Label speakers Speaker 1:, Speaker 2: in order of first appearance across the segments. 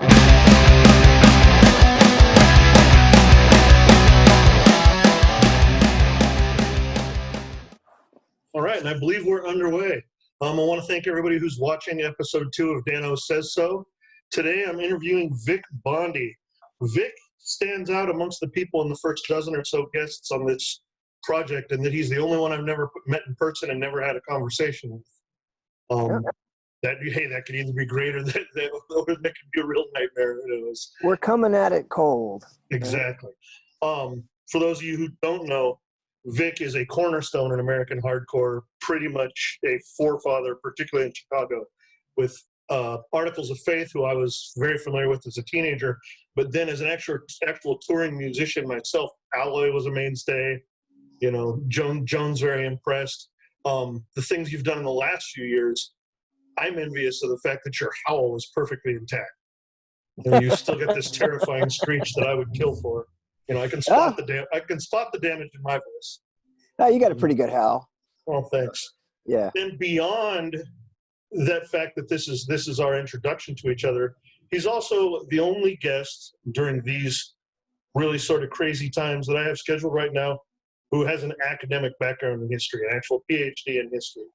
Speaker 1: All right, and I believe we're underway. I want to thank everybody who's watching episode 2 of Dano Says So. Today I'm interviewing Vic Bondi. Vic stands out amongst the people in the first dozen or so guests on this project, and that he's the only one I've never met in person and never had a conversation with. That could either be great or that could be a real nightmare.
Speaker 2: We're coming at it cold.
Speaker 1: Exactly. For those of you who don't know, Vic is a cornerstone in American hardcore, pretty much a forefather, particularly in Chicago, with Articles of Faith, who I was very familiar with as a teenager. But then as an actual touring musician myself, Alloy was a mainstay. You know, Joan's very impressed. The things you've done in the last few years, I'm envious of the fact that your howl is perfectly intact. And you still get this terrifying screech that I would kill for. You know, I can spot the damage in my voice.
Speaker 2: Oh, you got a pretty good howl.
Speaker 1: Well, thanks.
Speaker 2: Yeah.
Speaker 1: And beyond that fact that this is our introduction to each other, he's also the only guest during these really sort of crazy times that I have scheduled right now who has an academic background in history, an actual PhD in history.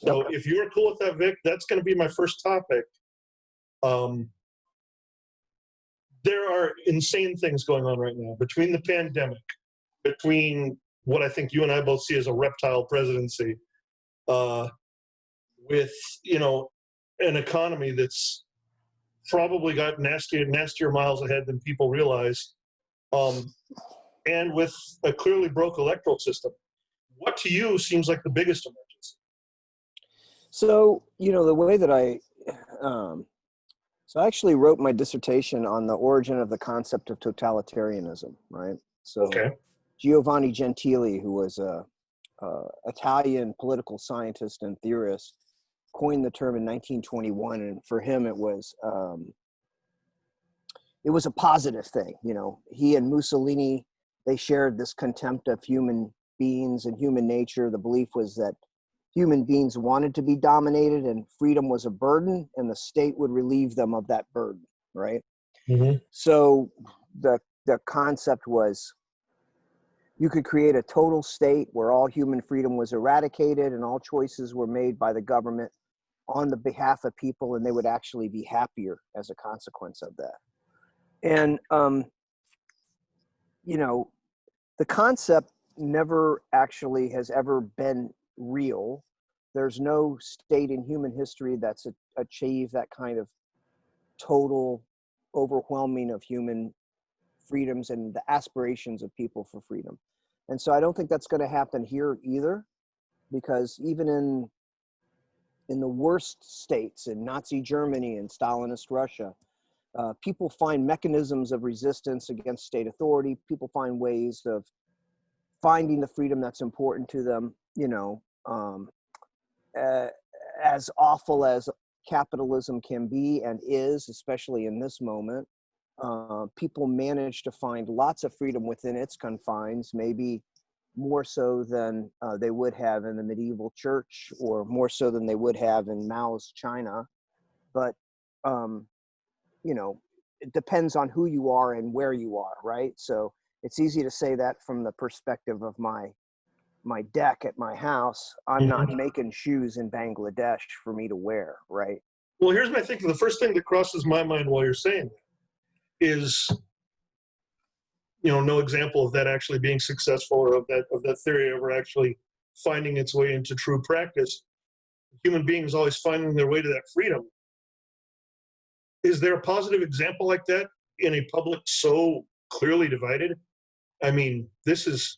Speaker 1: So if you're cool with that, Vic, that's going to be my first topic. There are insane things going on right now between the pandemic, between what I think you and I both see as a reptile presidency, with, you know, an economy that's probably got nastier miles ahead than people realize, and with a clearly broke electoral system. What to you seems like the biggest emergency?
Speaker 2: So, you know, the way that I actually wrote my dissertation on the origin of the concept of totalitarianism, right? So Giovanni Gentili, who was a Italian political scientist and theorist, coined the term in 1921, and for him it was a positive thing. You know, he and Mussolini, they shared this contempt of human beings and human nature. The belief was that human beings wanted to be dominated and freedom was a burden, and the state would relieve them of that burden, right?
Speaker 1: Mm-hmm.
Speaker 2: So the concept was you could create a total state where all human freedom was eradicated and all choices were made by the government on the behalf of people, and they would actually be happier as a consequence of that. And, you know, the concept never actually has ever been real. There's no state in human history that's achieved that kind of total overwhelming of human freedoms and the aspirations of people for freedom. And so I don't think that's going to happen here either, because even in the worst states, in Nazi Germany and Stalinist Russia, people find mechanisms of resistance against state authority. People find ways of finding the freedom that's important to them. You know, as awful as capitalism can be and is, especially in this moment, people manage to find lots of freedom within its confines, maybe more so than they would have in the medieval church, or more so than they would have in Mao's China. But, you know, it depends on who you are and where you are, right? So it's easy to say that from the perspective of my deck at my house. I'm not making shoes in Bangladesh for me to wear, right?
Speaker 1: Well, here's my thinking. The first thing that crosses my mind while you're saying that is, you know, no example of that actually being successful, or of that theory ever actually finding its way into true practice. Human beings always finding their way to that freedom. Is there a positive example like that in a public so clearly divided? I mean, this is.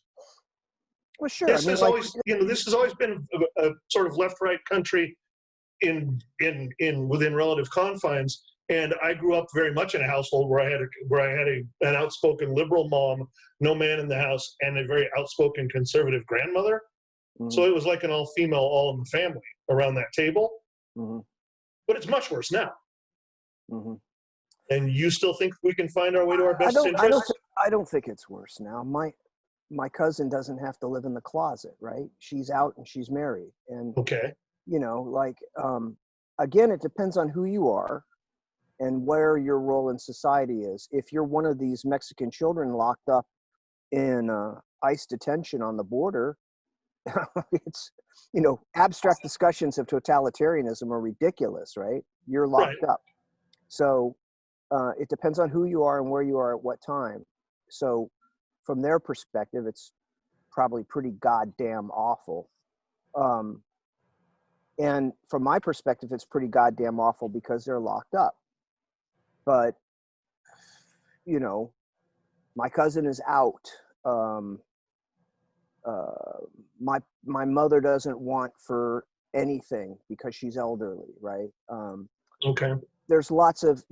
Speaker 2: Well, sure.
Speaker 1: This has always, you know, this has always been a sort of left-right country within relative confines. And I grew up very much in a household where I had an outspoken liberal mom, no man in the house, and a very outspoken conservative grandmother. Mm-hmm. So it was like an all-female, all in the family around that table. Mm-hmm. But it's much worse now. Mm-hmm. And you still think we can find our way to our best interests?
Speaker 2: I don't think it's worse now. My cousin doesn't have to live in the closet, right? She's out and she's married. And, you know, like, again, it depends on who you are and where your role in society is. If you're one of these Mexican children locked up in ICE detention on the border, it's, abstract discussions of totalitarianism are ridiculous, right? You're
Speaker 1: Right.
Speaker 2: locked up. So it depends on who you are and where you are at what time. So from their perspective, it's probably pretty goddamn awful. And from my perspective, it's pretty goddamn awful because they're locked up. But, my cousin is out. My mother doesn't want for anything because she's elderly, right?
Speaker 1: Okay.
Speaker 2: There's lots of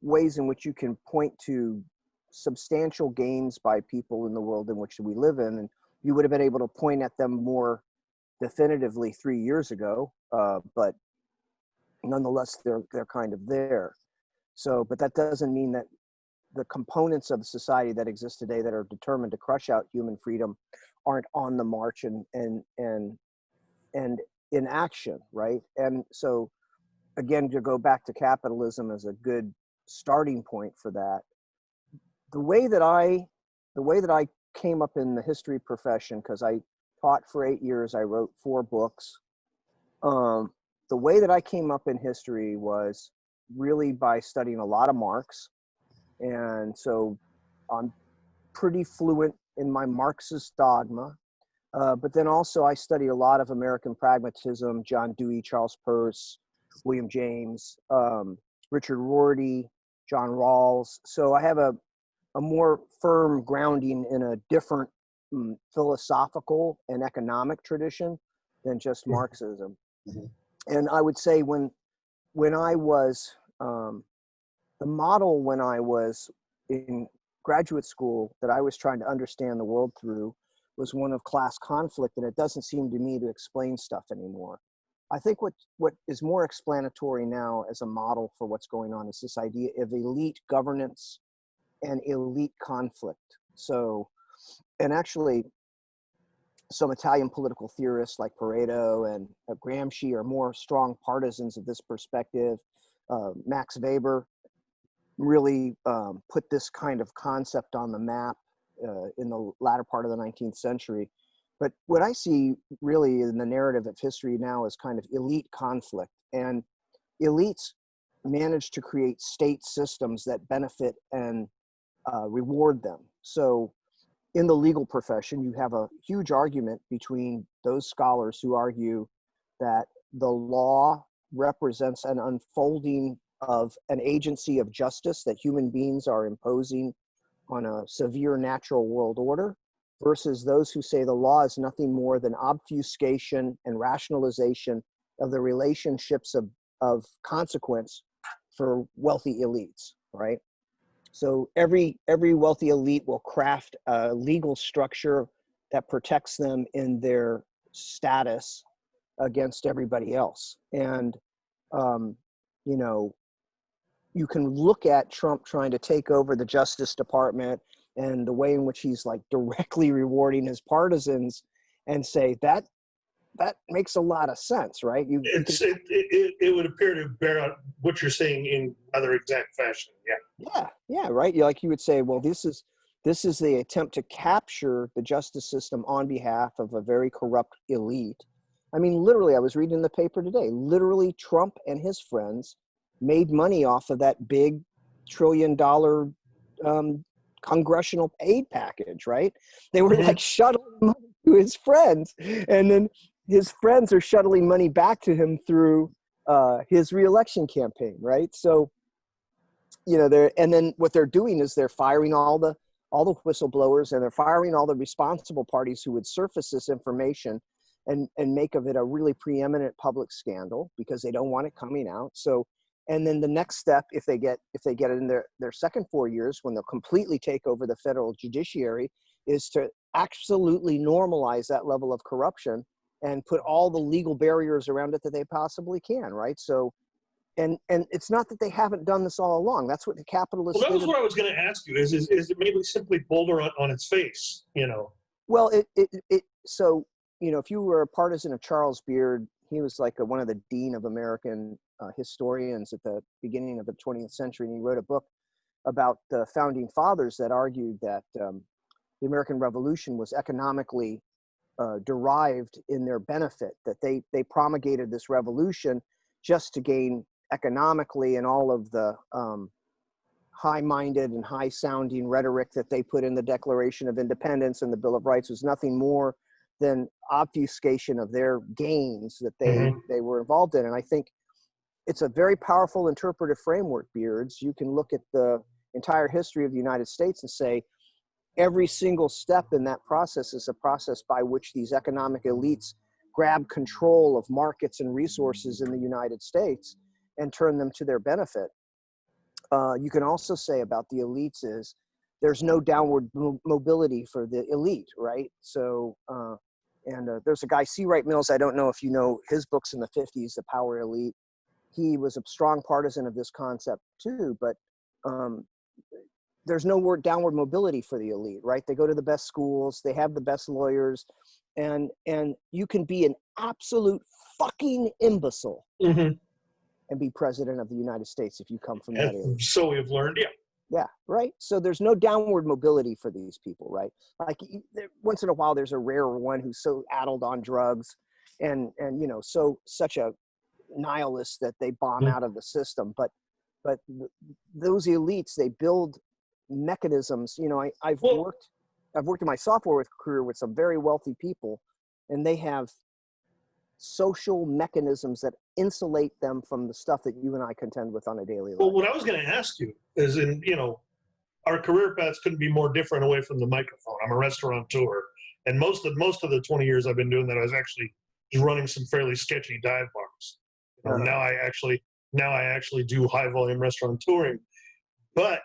Speaker 2: ways in which you can point to substantial gains by people in the world in which we live in, and you would have been able to point at them more definitively 3 years ago, but nonetheless they're kind of there. So, but that doesn't mean that the components of the society that exist today that are determined to crush out human freedom aren't on the march and in action, right? And so, again, to go back to capitalism as a good starting point for that, the way that I came up in the history profession, because I taught for 8 years, I wrote 4 books. The way that I came up in history was really by studying a lot of Marx. And so I'm pretty fluent in my Marxist dogma. But then also I study a lot of American pragmatism, John Dewey, Charles Peirce, William James, Richard Rorty, John Rawls. So I have a more firm grounding in a different philosophical and economic tradition than just Marxism.
Speaker 1: Mm-hmm.
Speaker 2: And I would say when I was, the model when I was in graduate school that I was trying to understand the world through was one of class conflict, and it doesn't seem to me to explain stuff anymore. I think what is more explanatory now as a model for what's going on is this idea of elite governance and elite conflict. So, and actually some Italian political theorists like Pareto and Gramsci are more strong partisans of this perspective. Max Weber really put this kind of concept on the map in the latter part of the 19th century. But what I see really in the narrative of history now is kind of elite conflict, and elites manage to create state systems that benefit and reward them. So in the legal profession, you have a huge argument between those scholars who argue that the law represents an unfolding of an agency of justice that human beings are imposing on a severe natural world order, versus those who say the law is nothing more than obfuscation and rationalization of the relationships of consequence for wealthy elites, right? So every wealthy elite will craft a legal structure that protects them in their status against everybody else. And, you can look at Trump trying to take over the Justice Department and the way in which he's like directly rewarding his partisans and say that makes a lot of sense, right?
Speaker 1: It would appear to bear out what you're saying in rather exact fashion.
Speaker 2: Yeah, right. Like you would say, well, this is the attempt to capture the justice system on behalf of a very corrupt elite. I mean, literally, I was reading in the paper today, literally Trump and his friends made money off of that big $1 trillion congressional aid package, right? They were like shuttling money to his friends, and then his friends are shuttling money back to him through his reelection campaign, right? So, and then what they're doing is they're firing all the whistleblowers, and they're firing all the responsible parties who would surface this information and make of it a really preeminent public scandal because they don't want it coming out. So, and then the next step, if they get it in their second 4 years, when they'll completely take over the federal judiciary, is to absolutely normalize that level of corruption and put all the legal barriers around it that they possibly can, right? So, and it's not that they haven't done this all along. That's what the capitalists
Speaker 1: Well, that
Speaker 2: did.
Speaker 1: was what I was going to ask you. Is it maybe simply boulder on its face?
Speaker 2: Well, so if you were a partisan of Charles Beard, he was like one of the dean of American historians at the beginning of the 20th century, and he wrote a book about the founding fathers that argued that the American Revolution was economically derived in their benefit, that they promulgated this revolution just to gain economically, and all of the high-minded and high-sounding rhetoric that they put in the Declaration of Independence and the Bill of Rights was nothing more than obfuscation of their gains that they were involved in. And I think it's a very powerful interpretive framework, Beards. You can look at the entire history of the United States and say every single step in that process is a process by which these economic elites grab control of markets and resources in the United States and turn them to their benefit. You can also say about the elites is there's no downward mobility for the elite, right? So, there's a guy, C. Wright Mills, I don't know if you know his books in the 50s, The Power Elite. He was a strong partisan of this concept too, but there's no downward mobility for the elite, right? They go to the best schools, they have the best lawyers, and you can be an absolute fucking imbecile and be president of the United States if you come from that area.
Speaker 1: So we've learned, yeah.
Speaker 2: Yeah, right? So there's no downward mobility for these people, right? Like once in a while, there's a rare one who's so addled on drugs and such a nihilist that they bomb out of the system. But those elites, they build mechanisms. I've worked in my software career with some very wealthy people, and they have social mechanisms that insulate them from the stuff that you and I contend with on a daily life.
Speaker 1: Well, what I was going to ask you is, our career paths couldn't be more different away from the microphone. I'm a restaurateur, and most of the 20 years I've been doing that, I was actually running some fairly sketchy dive bars. Now I actually do high volume restaurateuring, but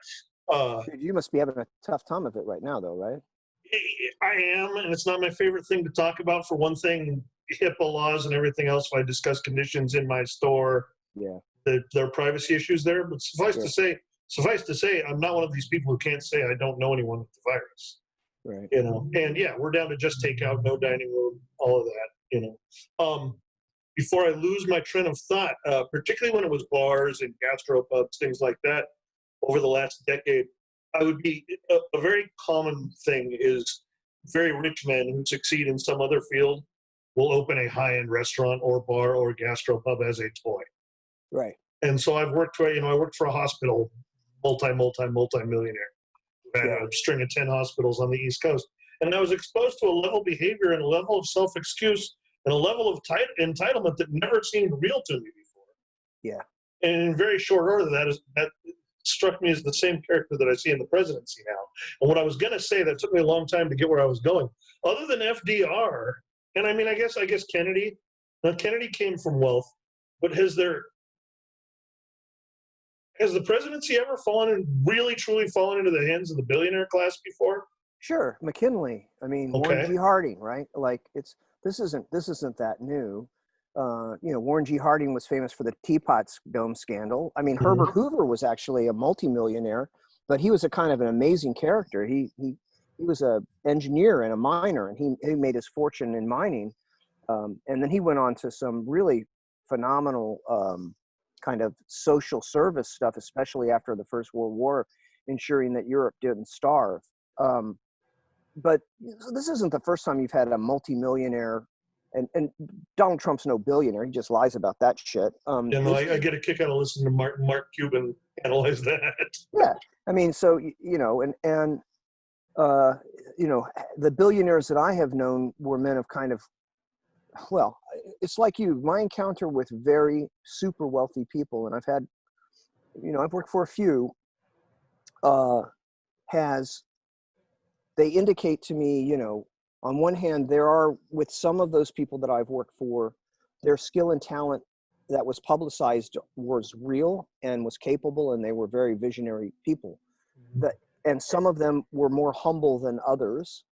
Speaker 2: dude, you must be having a tough time of it right now, though, right?
Speaker 1: I am, and it's not my favorite thing to talk about. For one thing, HIPAA laws and everything else. If I discuss conditions in my store, there are privacy issues there. But suffice to say, I'm not one of these people who can't say I don't know anyone with the virus.
Speaker 2: Right.
Speaker 1: And yeah, we're down to just takeout, no dining room, all of that. Before I lose my train of thought, particularly when it was bars and gastropubs, things like that, over the last decade, I would be a very common thing is very rich men who succeed in some other field will open a high-end restaurant or bar or gastropub as a toy.
Speaker 2: Right.
Speaker 1: And so I've worked for, I worked for a hospital, multi-millionaire. I had a string of 10 hospitals on the East Coast. And I was exposed to a level of behavior and a level of self-excuse and a level of entitlement that never seemed real to me before.
Speaker 2: Yeah.
Speaker 1: And in very short order, that struck me as the same character that I see in the presidency now. And what I was going to say, that took me a long time to get where I was going. Other than FDR, and I mean, I guess Kennedy. Now, Kennedy came from wealth, but has the presidency ever really truly fallen into the hands of the billionaire class before?
Speaker 2: Sure, McKinley. I mean, Warren G. Harding, right? Like this isn't that new. Warren G. Harding was famous for the Teapot Dome scandal. I mean, Herbert Hoover was actually a multimillionaire, but he was a kind of an amazing character. He was an engineer and a miner, and he made his fortune in mining. And then he went on to some really phenomenal kind of social service stuff, especially after the First World War, ensuring that Europe didn't starve. But this isn't the first time you've had a multimillionaire, and Donald Trump's no billionaire. He just lies about that shit.
Speaker 1: I get a kick out of listening to Mark Cuban analyze that.
Speaker 2: Yeah. I mean, so, the billionaires that I have known were men of kind of, well, it's like you, my encounter with very super wealthy people, and I've had, I've worked for a few, they indicate to me, on one hand, there are, with some of those people that I've worked for, their skill and talent that was publicized was real and was capable, and they were very visionary people. And some of them were more humble than others.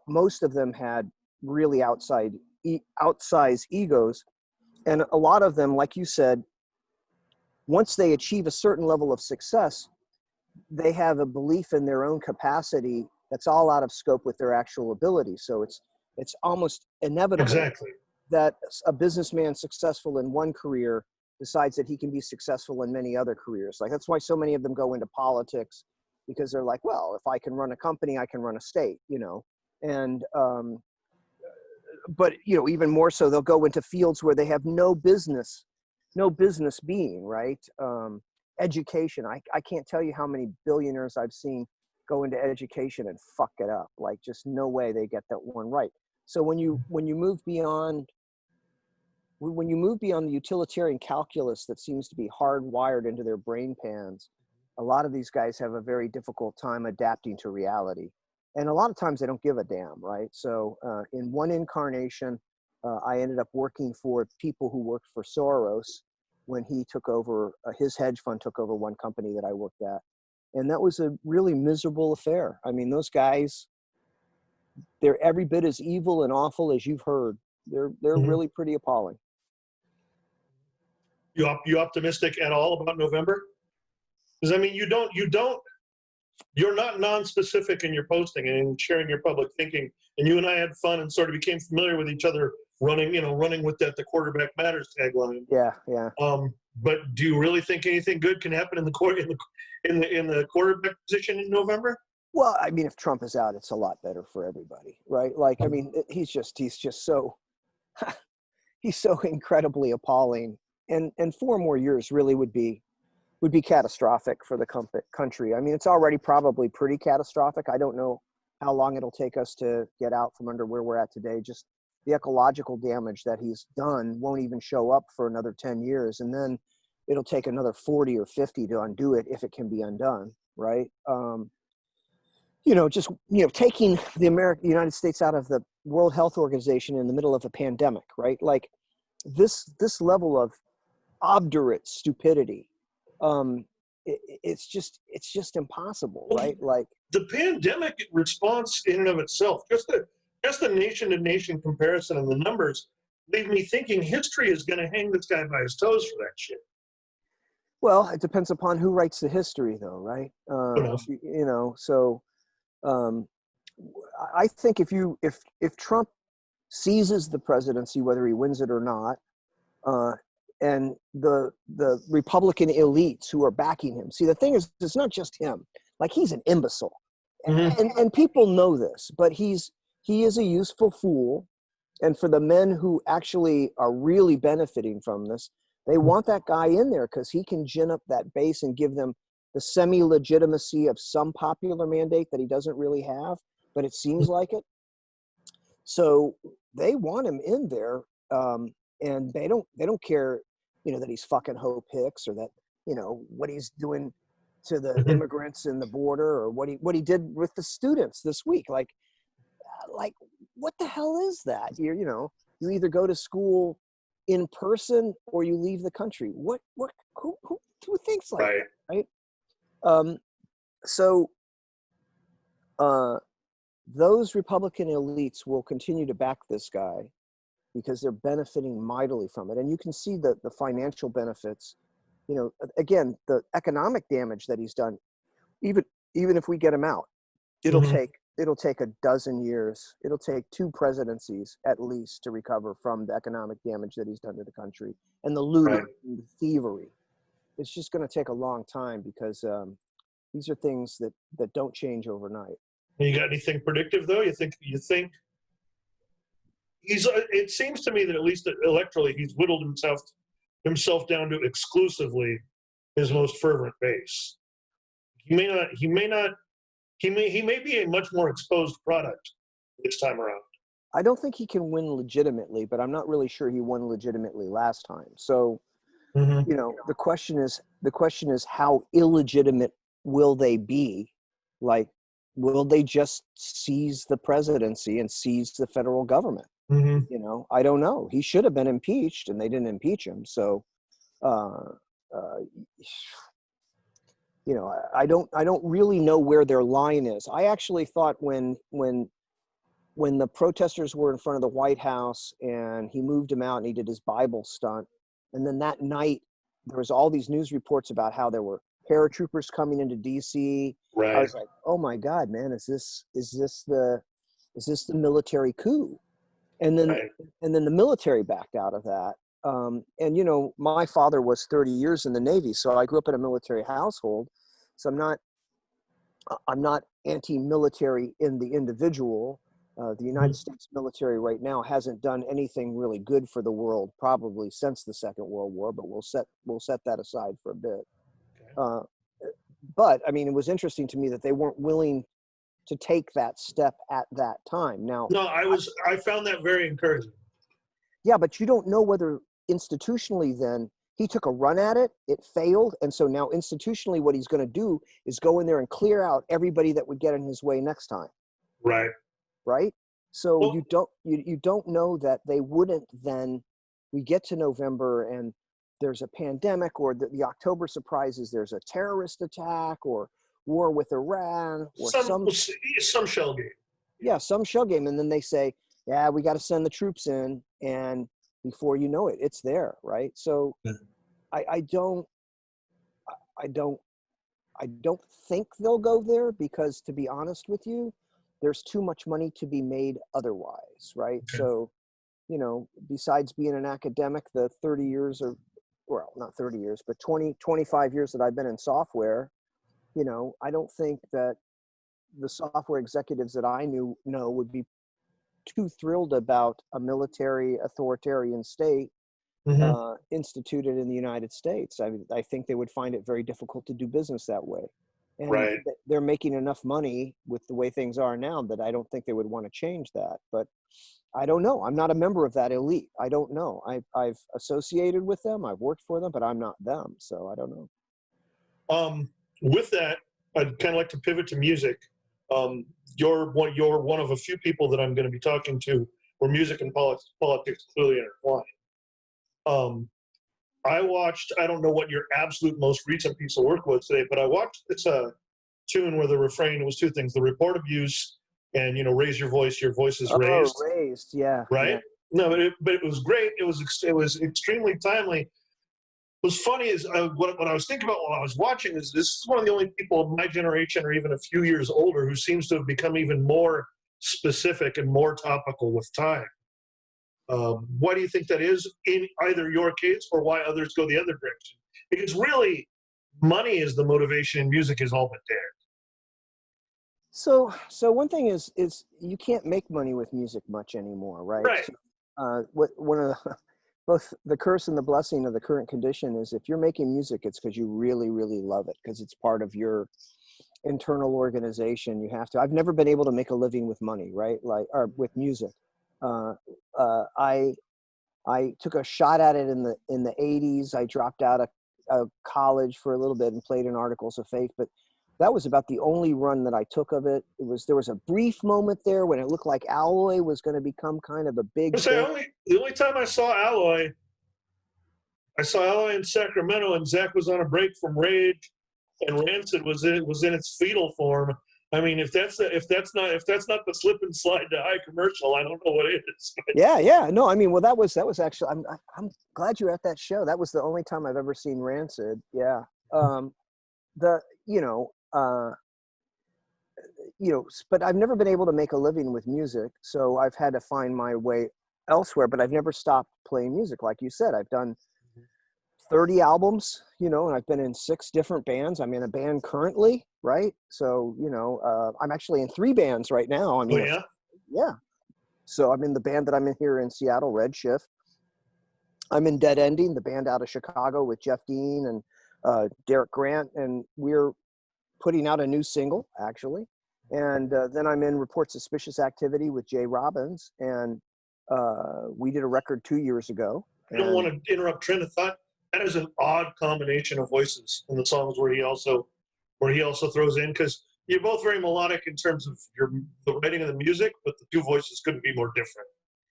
Speaker 2: Most of them had really outsized egos. And a lot of them, like you said, once they achieve a certain level of success, they have a belief in their own capacity that's all out of scope with their actual ability. So it's almost inevitable that a businessman successful in one career decides that he can be successful in many other careers. Like that's why so many of them go into politics, because they're like, well, if I can run a company, I can run a state, and but even more so, they'll go into fields where they have no business being, right. Education. I can't tell you how many billionaires I've seen go into education and fuck it up. Like just no way they get that one right. So when you move beyond the utilitarian calculus that seems to be hardwired into their brain pans, a lot of these guys have a very difficult time adapting to reality. And a lot of times they don't give a damn, right? So in one incarnation, I ended up working for people who worked for Soros when he took over, his hedge fund took over one company that I worked at. And that was a really miserable affair. I mean, those guys, they're every bit as evil and awful as you've heard. They're really pretty appalling.
Speaker 1: You optimistic at all about November? Because I mean, you're not non-specific in your posting and sharing your public thinking. And you and I had fun and sort of became familiar with each other running with that the quarterback matters tagline.
Speaker 2: Yeah.
Speaker 1: But do you really think anything good can happen in the quarterback position in November?
Speaker 2: Well, I mean, if Trump is out, it's a lot better for everybody, right? Like, I mean, he's just so he's so incredibly appalling, and 4 more years really would be catastrophic for the country. I mean, it's already probably pretty catastrophic. I don't know how long it'll take us to get out from under where we're at today. Just the ecological damage that he's done won't even show up for another 10 years. And then it'll take another 40 or 50 to undo it if it can be undone, right? Taking the United States out of the World Health Organization in the middle of a pandemic, right? Like this level of obdurate stupidity, it's just impossible, right? Like
Speaker 1: the pandemic response in and of itself, just a nation-to-nation comparison of the numbers leave me thinking history is going to hang this guy by his toes for that shit.
Speaker 2: Well, it depends upon who writes the history, though, right? So I think if Trump seizes the presidency, whether he wins it or not, and the Republican elites who are backing him. See, the thing is, it's not just him. Like, he's an imbecile, and people know this. But he is a useful fool, and for the men who actually are really benefiting from this, they want that guy in there because he can gin up that base and give them the semi-legitimacy of some popular mandate that he doesn't really have, but it seems like it. So they want him in there, and they don't care, that he's fucking Hope Hicks, or that, what he's doing to the immigrants in the border, or what he did with the students this week. Like what the hell is that? You either go to school in person or you leave the country. Who thinks like that, right? So those Republican elites will continue to back this guy because they're benefiting mightily from it. And you can see the financial benefits, again, the economic damage that he's done. Even if we get him out, it'll take a dozen years. It'll take 2 presidencies at least to recover from the economic damage that he's done to the country and the looting and the thievery. It's just going to take a long time because these are things that don't change overnight.
Speaker 1: You got anything predictive though? You think he's? It seems to me that at least electorally, he's whittled himself down to exclusively his most fervent base. He may be a much more exposed product this time around.
Speaker 2: I don't think he can win legitimately, but I'm not really sure he won legitimately last time. So, the question is how illegitimate will they be? Like, will they just seize the presidency and seize the federal government? I don't know. He should have been impeached, and they didn't impeach him. So, I don't really know where their line is. I actually thought when the protesters were in front of the White House and he moved him out and he did his Bible stunt, and then that night there was all these news reports about how there were paratroopers coming into DC.
Speaker 1: Right.
Speaker 2: I was like, oh my God, man, is this the military coup? And then the military backed out of that. And you know, my father was 30 years in the Navy, so I grew up in a military household. So I'm not anti-military in the individual. The United
Speaker 1: Mhm.
Speaker 2: States military right now hasn't done anything really good for the world probably since the Second World War, but we'll set that aside for a bit.
Speaker 1: Okay.
Speaker 2: Uh, but I mean, it was interesting to me that they weren't willing to take that step at that time. Now,
Speaker 1: No, I found that very encouraging.
Speaker 2: yeah, but you don't know whether institutionally then he took a run at it, it failed, and so now institutionally what he's going to do is go in there and clear out everybody that would get in his way next time,
Speaker 1: Right.
Speaker 2: right? So
Speaker 1: Well,
Speaker 2: you don't know that they wouldn't then. We get to November and there's a pandemic, or the October surprises, there's a terrorist attack or war with Iran or
Speaker 1: some
Speaker 2: some,
Speaker 1: some shell game.
Speaker 2: yeah, some shell game, and then they say, yeah, we got to send the troops in, and before you know it, it's there, right? So
Speaker 1: Yeah.
Speaker 2: I don't I don't I don't think they'll go there because, to be honest with you, there's too much money to be made otherwise, right?
Speaker 1: Okay.
Speaker 2: So, you know, besides being an academic, the 30 years or, well, not 30 years, but 25 years that I've been in software, you know, I don't think that the software executives that I know would be too thrilled about a military authoritarian state
Speaker 1: Hmm.
Speaker 2: instituted in the United States. I think they would find it very difficult to do business that way. And
Speaker 1: Right.
Speaker 2: they're making enough money with the way things are now that I don't think they would want to change that. But I don't know. I'm not a member of that elite. I don't know. I've associated with them. I've worked for them, but I'm not them. So I don't know.
Speaker 1: With that, I'd kind of like to pivot to music. Um, you're one of a few people that I'm going to be talking to where music and politics clearly intertwine. Um, I watched. I don't know what your absolute most recent piece of work was today, but I watched this tune where the refrain was two things: the report of use, and raise your voice. Your voice is
Speaker 2: Oh,
Speaker 1: raised.
Speaker 2: raised. Yeah.
Speaker 1: Right?
Speaker 2: Yeah.
Speaker 1: No, but it was great. It was extremely timely. What's funny is what I was thinking about while I was watching is this is one of the only people of my generation or even a few years older who seems to have become even more specific and more topical with time. Why do you think that is in either your case or why others go the other direction? Because really, money is the motivation in music is all but dead.
Speaker 2: So one thing is you can't make money with music much anymore, right?
Speaker 1: Right.
Speaker 2: So, what one of the both the curse and the blessing of the current condition is if you're making music, it's because you really, really love it because it's part of your internal organization. You have to. I've never been able to make a living with money, right? Like, or with music. Uh, I took a shot at it in the 80s. I dropped out of college for a little bit and played in Articles of Faith, but that was about the only run that I took of it. There was a brief moment there when it looked like Alloy was going to become kind of a big band.
Speaker 1: The only time I saw Alloy in Sacramento, and Zach was on a break from Rage, and Rancid was in its fetal form. I mean, if that's not the slip and slide to high commercial, I don't know what is.
Speaker 2: Yeah, yeah. No, I mean, well, that was actually. I'm glad you were at that show. That was the only time I've ever seen Rancid. Yeah. Um, the you know but I've never been able to make a living with music, so I've had to find my way elsewhere. But I've never stopped playing music, like you said. I've done 30 albums, and I've been in 6 different bands. I'm in a band currently, right? So I'm actually in 3 bands right now.
Speaker 1: Oh yeah.
Speaker 2: Yeah. So I'm in the band that I'm in here in Seattle, Redshift. I'm in Dead Ending, the band out of Chicago with Jeff Dean and Derek Grant, and we're putting out a new single actually. And then I'm in Report Suspicious Activity with Jay Robbins, and we did a record 2 years ago.
Speaker 1: I don't
Speaker 2: And
Speaker 1: want to interrupt train of thought. That is an odd combination of voices in the songs where he also throws in because you're both very melodic in terms of the writing of the music, but the two voices couldn't be more different.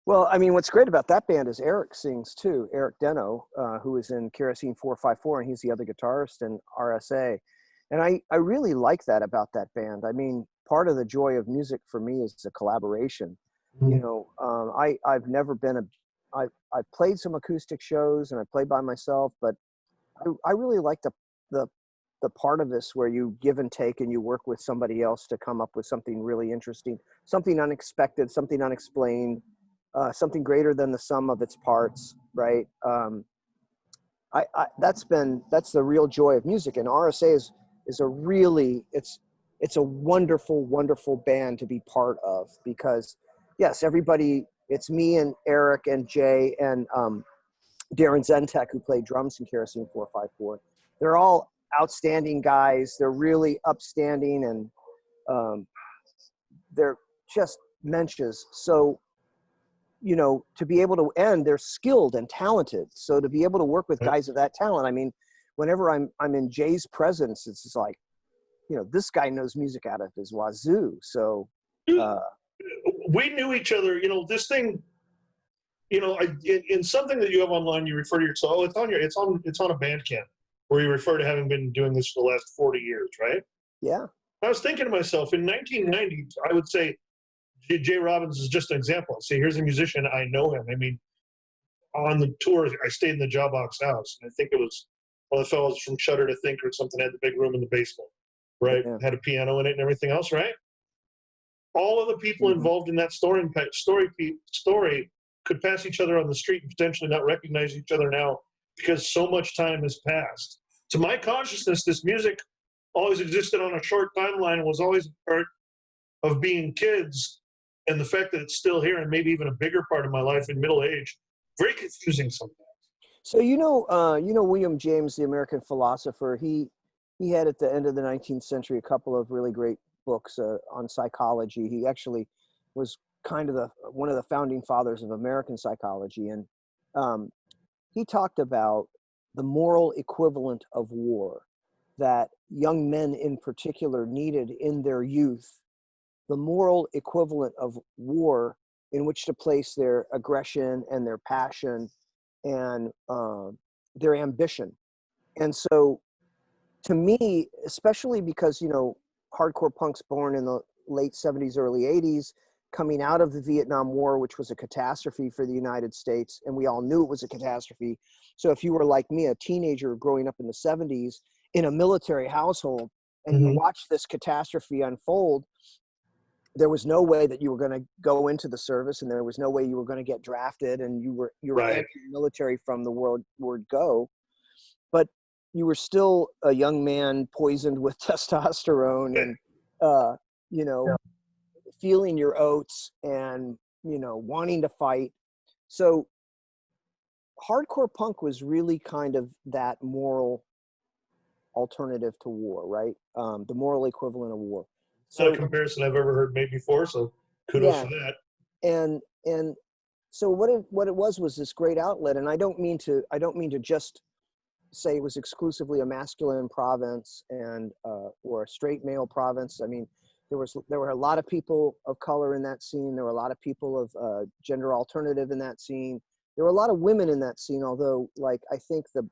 Speaker 2: well, I mean, what's great about that band is Eric sings too. Eric Deno, who is in Kerosene 454, and he's the other guitarist in RSA. And I really like that about that band. I mean, part of the joy of music for me is the collaboration.
Speaker 1: Mhm.
Speaker 2: I've never been I've played some acoustic shows and I played by myself, but I really like the the part of this where you give and take and you work with somebody else to come up with something really interesting, something unexpected, something unexplained. something greater than the sum of its parts, right? That's the real joy of music, and RSA is a really, it's a wonderful, wonderful band to be part of, because yes, everybody, it's me and Eric and Jay and Darren Zentek, who played drums in Kerosene 454. They're all outstanding guys. They're really upstanding, and they're just mensches. So, you know, to be able to, and they're skilled and talented. So to be able to work with guys of that talent, I mean, whenever I'm in Jay's presence, it's just like, you know, this guy knows music out of his wazoo. So
Speaker 1: we knew each other. You know, this thing. You know, in something that you have online, you refer to yourself. Oh, it's on a Bandcamp where you refer to having been doing this for the last 40 years, right?
Speaker 2: Yeah.
Speaker 1: I was thinking to myself, in 1990, I would say Jay Robbins is just an example. See, here's a musician, I know him. I mean, on the tour, I stayed in the Jawbox house, and I think it was one of the fellows from Shudder to Think or something had the big room in the basement, right?
Speaker 2: Yeah.
Speaker 1: Had a piano in it and everything else, right? All of the people involved in that story could pass each other on the street and potentially not recognize each other now because so much time has passed. To my consciousness, this music always existed on a short timeline and was always a part of being kids. And the fact that it's still here and maybe even a bigger part of my life in middle age, very confusing sometimes.
Speaker 2: So you know William James, the American philosopher. He had at the end of the 19th century a couple of really great books on psychology. He actually was kind of one of the founding fathers of American psychology, and he talked about the moral equivalent of war that young men in particular needed in their youth, the moral equivalent of war in which to place their aggression and their passion and their ambition. And so to me, especially because, you know, hardcore punk's born in the late 70s, early 80s, coming out of the Vietnam War, which was a catastrophe for the United States, and we all knew it was a catastrophe. So if you were like me, a teenager growing up in the 70s in a military household, and you watched this catastrophe unfold, there was no way that you were going to go into the service, and there was no way you were going to get drafted, and you were
Speaker 1: Right.
Speaker 2: anti-military from the word go. But you were still a young man poisoned with testosterone and, you know, feeling your oats and, you know, wanting to fight. So hardcore punk was really kind of that moral alternative to war, right? The moral equivalent of war.
Speaker 1: Not a
Speaker 2: So
Speaker 1: comparison I've ever heard made before, so kudos
Speaker 2: yeah,
Speaker 1: for that.
Speaker 2: and so what it was this great outlet, and I don't mean to just say it was exclusively a masculine province and or a straight male province. I mean, there were a lot of people of color in that scene. There were a lot of people of gender alternative in that scene. There were a lot of women in that scene, although, like, I think the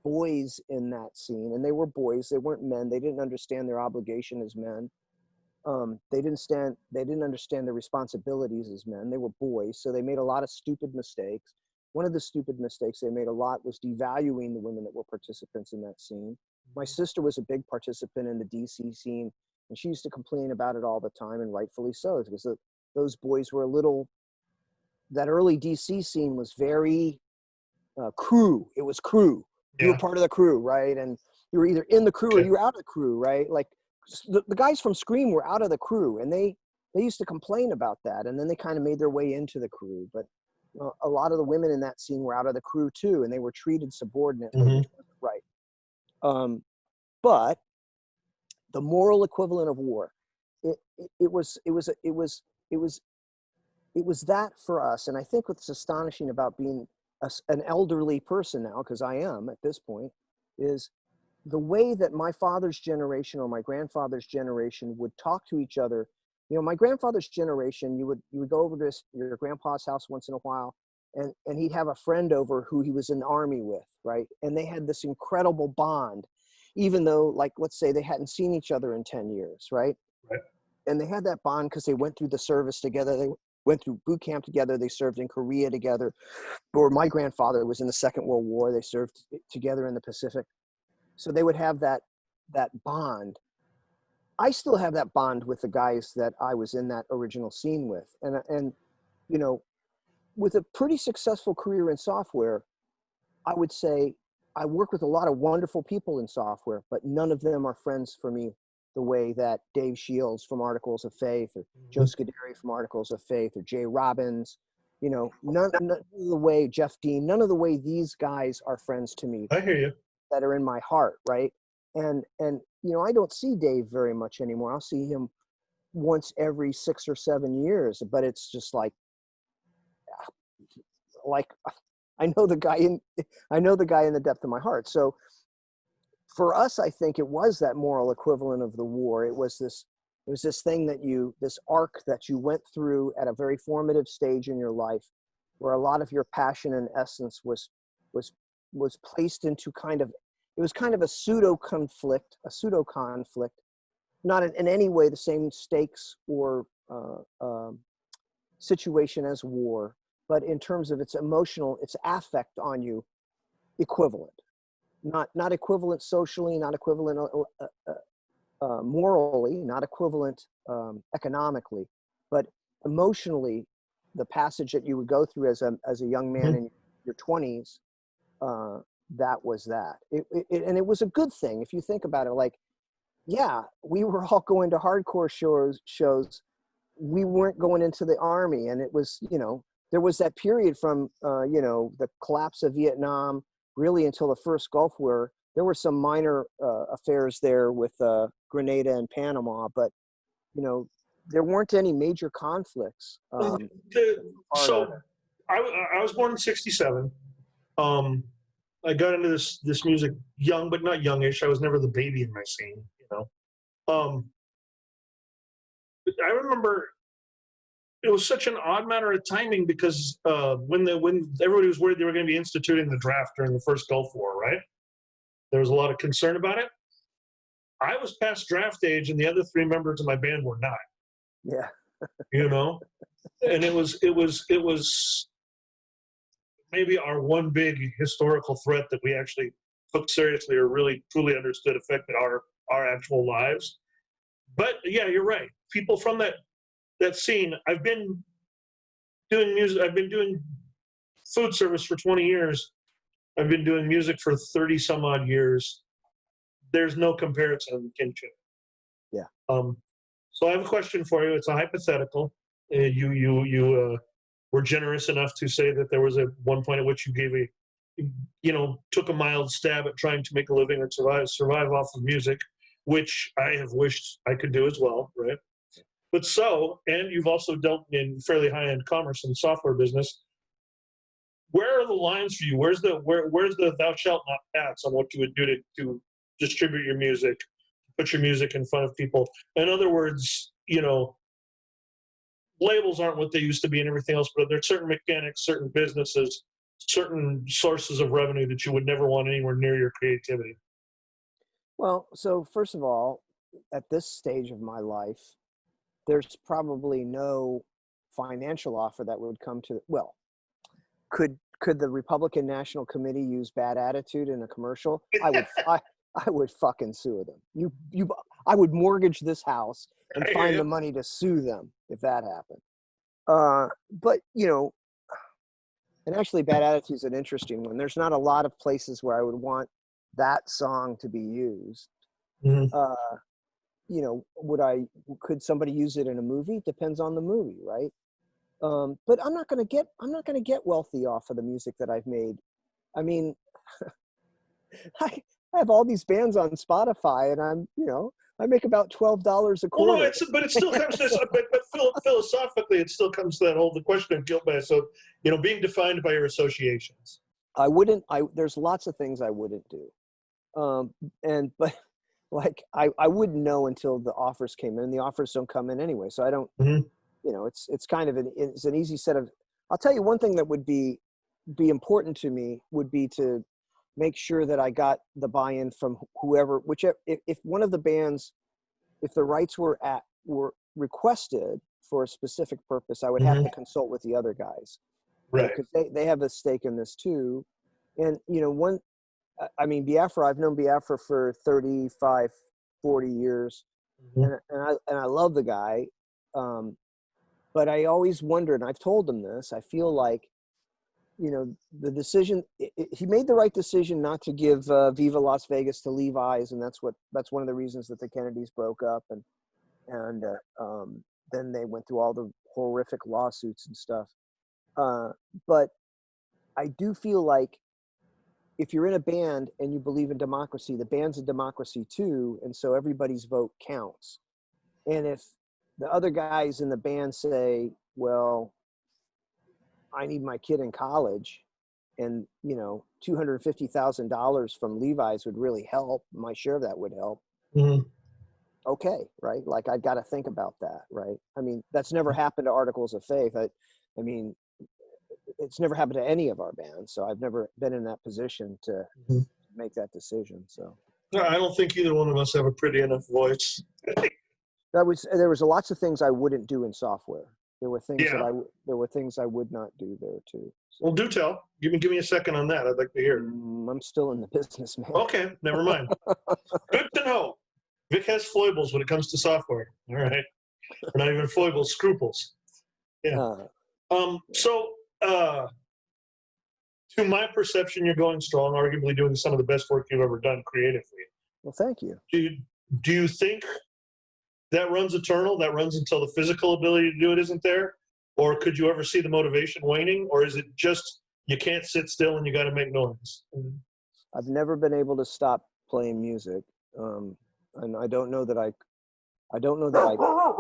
Speaker 2: boys in that scene, and they were boys, they weren't men. They didn't understand their obligation as men. They didn't understand their responsibilities as men. They were boys, so they made a lot of stupid mistakes. One of the stupid mistakes they made a lot was devaluing the women that were participants in that scene. My sister was a big participant in the DC scene, and she used to complain about it all the time, and rightfully so, because those boys were a little, that early DC scene was very crew. It was crew. You were part of the crew, right? And you were either in the crew or you were out of the crew, right? Like the guys from Scream were out of the crew, and they used to complain about that, and then they kind of made their way into the crew. But a lot of the women in that scene were out of the crew too, and they were treated subordinately, which wasn't right. But the moral equivalent of war, it was that for us. And I think what's astonishing about being an elderly person now, because I am at this point, is the way that my father's generation or my grandfather's generation would talk to each other. You know, my grandfather's generation, you would go over to your grandpa's house once in a while, and he'd have a friend over who he was in the army with, right? And they had this incredible bond, even though, like, let's say they hadn't seen each other in 10 years, right?
Speaker 1: Right.
Speaker 2: And they had that bond because they went through the service together. They went through boot camp together. They served in Korea together. Or my grandfather was in the Second World War. They served together in the Pacific. So they would have that bond. I still have that bond with the guys that I was in that original scene with. And you know, with a pretty successful career in software, I would say I work with a lot of wonderful people in software, but none of them are friends for me the way that Dave Shields from Articles of Faith, or Joe Scuderi from Articles of Faith, or Jay Robbins, you know, none of the way Jeff Dean, none of the way these guys are friends to me
Speaker 1: I hear you.
Speaker 2: that are in my heart, right? And you know, I don't see Dave very much anymore. I'll see him once every 6 or 7 years, but it's just like I know the guy in the depth of my heart. So for us, I think it was that moral equivalent of the war. It was this thing this arc that you went through at a very formative stage in your life, where a lot of your passion and essence was placed into it was kind of a pseudo conflict, not in any way the same stakes or situation as war, but in terms of its affect on you, equivalent. Not equivalent socially, not equivalent morally, not equivalent economically, but emotionally, the passage that you would go through as a young man in your 20s, that was that. And it was a good thing if you think about it. Like, yeah, we were all going to hardcore shows. We weren't going into the army, and it was, you know, there was that period from you know, the collapse of Vietnam really until the first Gulf War. There were some minor affairs there with Grenada and Panama, but you know, there weren't any major conflicts.
Speaker 1: So I was born in '67. I got into this music young, but not youngish. I was never the baby in my scene, you know. I remember it was such an odd matter of timing because when everybody was worried they were going to be instituting the draft during the first Gulf War, right? There was a lot of concern about it. I was past draft age, and the other three members of my band were not.
Speaker 2: Yeah.
Speaker 1: You know, and it was maybe our one big historical threat that we actually took seriously or really truly understood affected our actual lives. But yeah, you're right. People from that scene. I've been doing music. I've been doing food service for 20 years. I've been doing music for 30 some odd years. There's no comparison in kinship.
Speaker 2: Yeah.
Speaker 1: So I have a question for you. It's a hypothetical. You were generous enough to say that there was a one point at which you gave took a mild stab at trying to make a living and survive off of music, which I have wished I could do as well, right? But and you've also dealt in fairly high-end commerce and software business. Where are the lines for you? Where's the thou shalt not pass on what you would do to distribute your music, put your music in front of people? In other words, you know, labels aren't what they used to be and everything else, but there's certain mechanics, certain businesses, certain sources of revenue that you would never want anywhere near your creativity.
Speaker 2: Well, so first of all, at this stage of my life, there's probably no financial offer that would come to, well, could the Republican National Committee use bad attitude in a commercial? I would fucking sue them. I would mortgage this house and find the money to sue them if that happened. But you know, and actually bad attitude is an interesting one. There's not a lot of places where I would want that song to be used.
Speaker 1: Mm-hmm.
Speaker 2: You know, could somebody use it in a movie? Depends on the movie, right? But I'm not going to get wealthy off of the music that I've made. I mean, I have all these bands on Spotify, and I make about $12 a quarter.
Speaker 1: Well, no, but it still comes to but philosophically, it still comes to the question of guilt by being defined by your associations.
Speaker 2: There's lots of things I wouldn't do, but like I wouldn't know until the offers came in. The offers don't come in anyway, so I don't.
Speaker 1: Mm-hmm.
Speaker 2: You know, it's kind of it's an easy set of. I'll tell you one thing that would be important to me would be to make sure that I got the buy-in from whichever, if one of the bands, if the rights were requested for a specific purpose, I would have to consult with the other guys,
Speaker 1: right?
Speaker 2: Because they have a stake in this too. And Biafra, I've known Biafra for 35, 40 years, and I love the guy. but I always wondered, and I've told him this, I feel like, you know, the decision, he made the right decision not to give Viva Las Vegas to Levi's. And that's one of the reasons that the Kennedys broke up. And then they went through all the horrific lawsuits and stuff. But I do feel like if you're in a band and you believe in democracy, the band's a democracy too. And so everybody's vote counts. And if the other guys in the band say, well, I need my kid in college, and, you know, $250,000 from Levi's would really help. My share of that would help.
Speaker 1: Mm-hmm.
Speaker 2: Okay. Right. Like, I got to think about that. Right. I mean, that's never happened to Articles of Faith. I mean, it's never happened to any of our bands. So I've never been in that position to make that decision. So
Speaker 1: No, I don't think either one of us have a pretty enough voice.
Speaker 2: there was lots of things I wouldn't do in software. There were things
Speaker 1: Yeah.
Speaker 2: there were things I would not do there too. So,
Speaker 1: Well, do tell. Give me a second on that. I'd like to hear.
Speaker 2: I'm still in the business, man.
Speaker 1: Okay, never mind. Good to know. Vic has foibles when it comes to software. All right. Or not even foibles, scruples. Yeah. So, to my perception, you're going strong, arguably doing some of the best work you've ever done creatively.
Speaker 2: Well, thank you.
Speaker 1: Do you think that runs eternal? That runs until the physical ability to do it isn't there? Or could you ever see the motivation waning? Or is it just you can't sit still and you got to make noise?
Speaker 2: I've never been able to stop playing music, and I don't know that I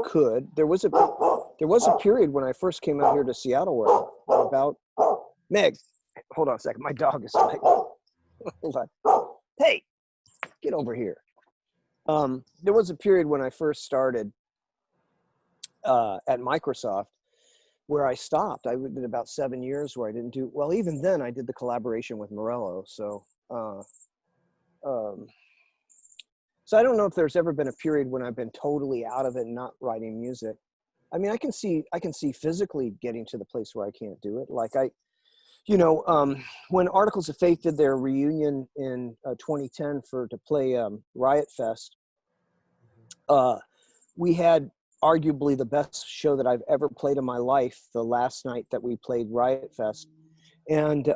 Speaker 2: could. There was a period when I first came out here to Seattle where about Meg, hold on a second. My dog is like, hold on. Hey, get over here. There was a period when I first started at Microsoft where I stopped. I did about 7 years where I didn't do well. Even then, I did the collaboration with Morello. So I don't know if there's ever been a period when I've been totally out of it and not writing music. I mean, I can see physically getting to the place where I can't do it. Like when Articles of Faith did their reunion in 2010 to play Riot Fest, we had arguably the best show that I've ever played in my life the last night that we played Riot Fest. And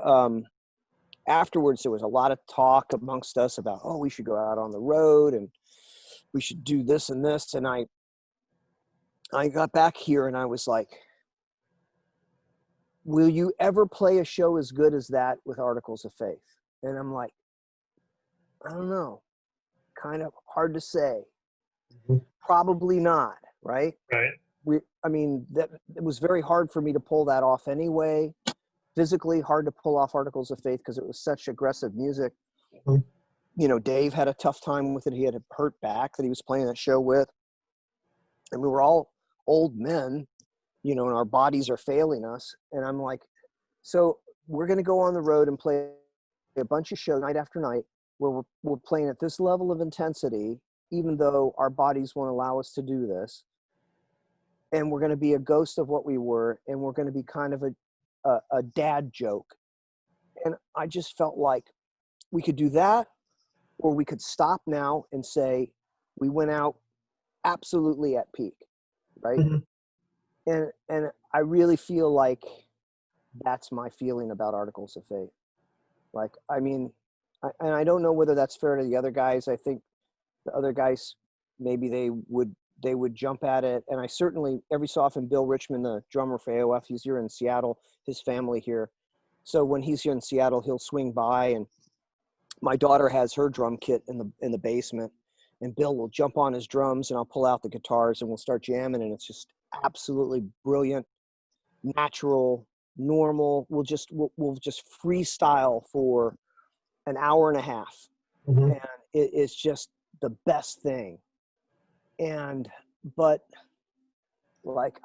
Speaker 2: afterwards, there was a lot of talk amongst us about, oh, we should go out on the road and we should do this and this. And I got back here and I was like, will you ever play a show as good as that with Articles of Faith? And I'm like, I don't know. Kind of hard to say. Mm-hmm. Probably not, right?
Speaker 1: Right.
Speaker 2: It was very hard for me to pull that off anyway. Physically hard to pull off Articles of Faith because it was such aggressive music. Mm-hmm. You know, Dave had a tough time with it. He had a hurt back that he was playing that show with. And we were all old men, you know, and our bodies are failing us. And I'm like, so we're going to go on the road and play a bunch of shows night after night where we're playing at this level of intensity, even though our bodies won't allow us to do this. And we're going to be a ghost of what we were. And we're going to be kind of a dad joke. And I just felt like we could do that, or we could stop now and say, we went out absolutely at peak. Right. Mm-hmm. And I really feel like that's my feeling about Articles of Faith. Like, I mean, I don't know whether that's fair to the other guys. I think the other guys, maybe they would jump at it. And I certainly, every so often, Bill Richmond, the drummer for AOF, he's here in Seattle, his family here. So when he's here in Seattle, he'll swing by, and my daughter has her drum kit in the basement, and Bill will jump on his drums and I'll pull out the guitars and we'll start jamming. And it's just absolutely brilliant, natural, normal. We'll just freestyle for an hour and a half. Mm-hmm. And it's just the best thing. But like,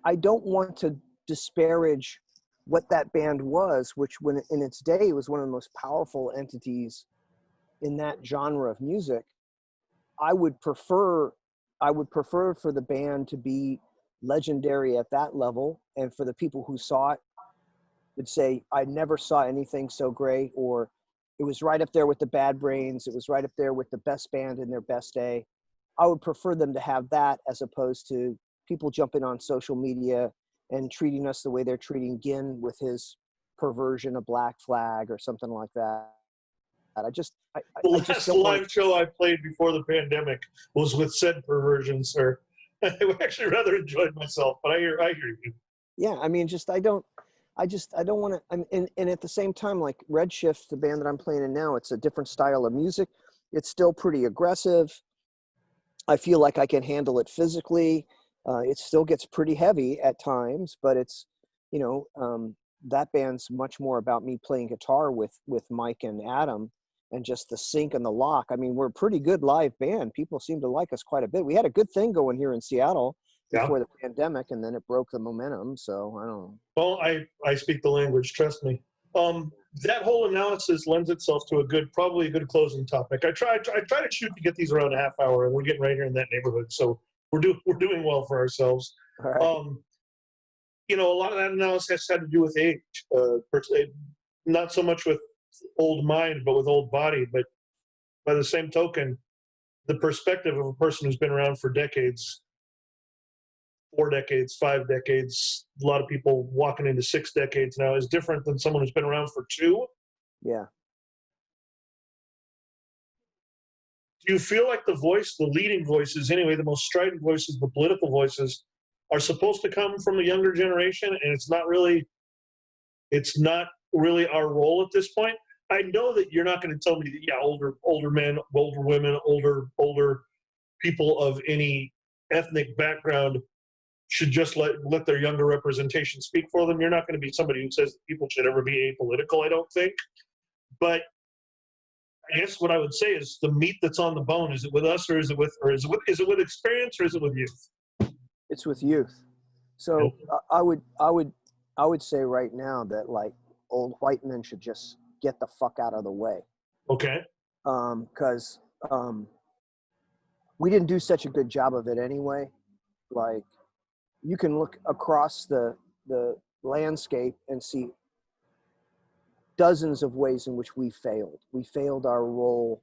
Speaker 2: I don't want to disparage what that band was, which when in its day was one of the most powerful entities in that genre of music. I would prefer for the band to be legendary at that level. And for the people who saw it would say, I never saw anything so great, or it was right up there with the Bad Brains. It was right up there with the best band in their best day. I would prefer them to have that as opposed to people jumping on social media and treating us the way they're treating Ginn with his perversion of Black Flag or something like that. I just
Speaker 1: The
Speaker 2: just
Speaker 1: last
Speaker 2: don't want
Speaker 1: live show I played before the pandemic was with said perversion, sir. I actually rather enjoyed myself, but I hear you.
Speaker 2: yeah, I mean, I don't want to. And at the same time, like Redshift, the band that I'm playing in now, it's a different style of music. It's still pretty aggressive. I feel like I can handle it physically. It still gets pretty heavy at times, but it's, you know, that band's much more about me playing guitar with Mike and Adam, and just the sync and the lock. I mean, we're a pretty good live band. People seem to like us quite a bit. We had a good thing going here in Seattle
Speaker 1: Yeah.
Speaker 2: before the pandemic, and then it broke the momentum. So I don't know.
Speaker 1: Well, I speak the language, trust me. That whole analysis lends itself to probably a good closing topic. I try to shoot to get these around a half hour, and we're getting right here in that neighborhood, so we're doing well for ourselves.
Speaker 2: All right.
Speaker 1: You know, a lot of that analysis had to do with age, not so much with old mind, but with old body. But by the same token, the perspective of a person who's been around for decades, 4 decades, 5 decades, a lot of people walking into 6 decades now, is different than someone who's been around for 2.
Speaker 2: Yeah.
Speaker 1: Do you feel like the leading voices anyway, the most strident voices, the political voices, are supposed to come from the younger generation, and it's not really our role at this point? I know that you're not going to tell me that, yeah, older men, older women, older people of any ethnic background should just let their younger representation speak for them. You're not going to be somebody who says that people should ever be apolitical, I don't think. But I guess what I would say is the meat that's on the bone, is it with us, or is it with experience, or is it with youth?
Speaker 2: It's with youth. So I would say right now that, like, old white men should just get the fuck out of the way.
Speaker 1: Okay.
Speaker 2: Because we didn't do such a good job of it anyway. Like, you can look across the landscape and see dozens of ways in which we failed. We failed our role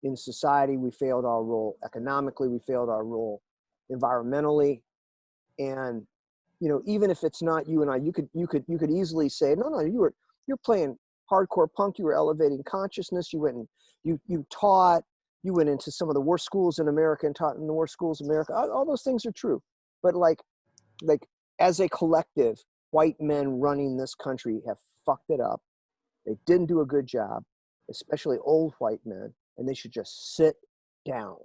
Speaker 2: in society. We failed our role economically. We failed our role environmentally. And, you know, even if it's not you and I, you could easily say, no, you're playing hardcore punk. You were elevating consciousness. You went and you taught. You went into some of the worst schools in America and taught in the worst schools in America. All those things are true. But like as a collective, white men running this country have fucked it up. They didn't do a good job, especially old white men, and they should just sit down.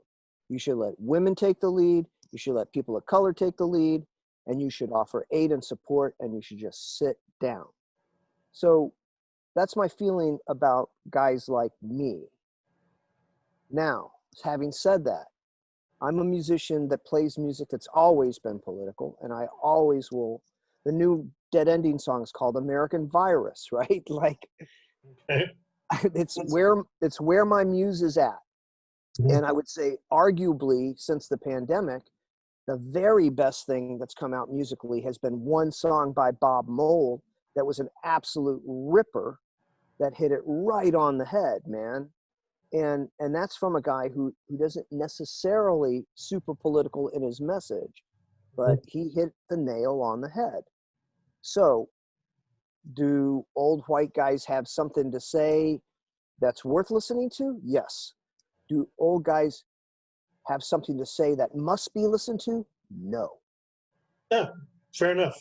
Speaker 2: You should let women take the lead. You should let people of color take the lead, and you should offer aid and support, and you should just sit down. So that's my feeling about guys like me. Now, having said that, I'm a musician that plays music that's always been political, and I always will. The new Dead Ending song is called American Virus, right? Like,
Speaker 1: Okay.
Speaker 2: it's where my muse is at.
Speaker 1: Mm-hmm.
Speaker 2: And I would say, arguably, since the pandemic, the very best thing that's come out musically has been one song by Bob Mould that was an absolute ripper that hit it right on the head, man. And that's from a guy who doesn't necessarily super political in his message, but he hit the nail on the head. So, do old white guys have something to say that's worth listening to? Yes. Do old guys have something to say that must be listened to? No.
Speaker 1: Yeah, fair enough.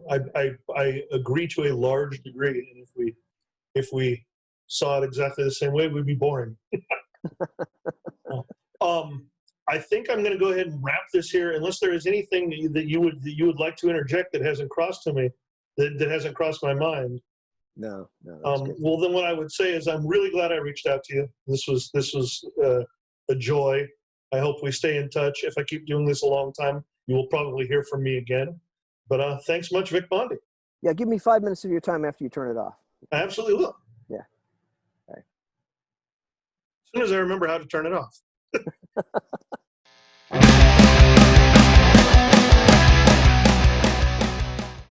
Speaker 1: I agree to a large degree, and if we saw it exactly the same way, we'd be boring. I think I'm going to go ahead and wrap this here, unless there is anything that you would like to interject that hasn't crossed to me, that hasn't crossed my mind.
Speaker 2: No.
Speaker 1: Well, then what I would say is I'm really glad I reached out to you. This was a joy. I hope we stay in touch. If I keep doing this a long time, you will probably hear from me again. But thanks much, Vic Bondi.
Speaker 2: Yeah, give me 5 minutes of your time after you turn it off.
Speaker 1: I absolutely will.
Speaker 2: Yeah. All right.
Speaker 1: As soon as I remember how to turn it off.